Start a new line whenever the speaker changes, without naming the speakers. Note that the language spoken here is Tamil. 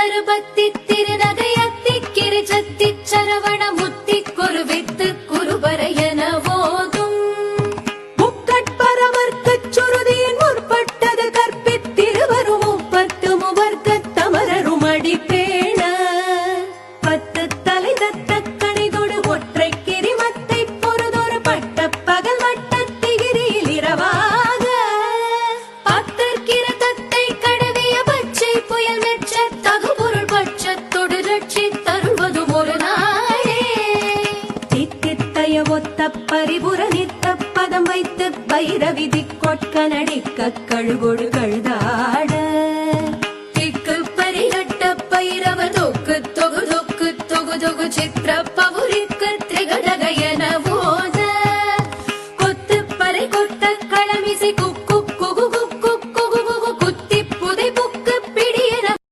தருபத்தி திருநகையத்தி கிரிஜத்தி சரவண முத்தி குருவித்து குருபரையன போதும்
முக்கட்பரவர்க்கச் சுருதியின் முற்பட்டது கற்பித்திருவரும் முப்பத்து முவர்க்கத் தமரரும் அடிப்பேண பத்து தலை தத்த கணிதொடு ஒற்றை கிரிமத்தை பொறுதொரு பட்ட பகல் வட்டத்திகிரியில் இரவாக
பத்தற்கிற தத்தை கடவிய பச்சை புயல் மெச்ச தகுபொருள் பட்சத்தொடு ரட்சி தருவதும் ஒரு நாளே
தித்தித்தய ஒத்த பரிபுர நித்த பதம் வைத்து வைரவிதி கொட்க நடிக்க கழுகொடுகள்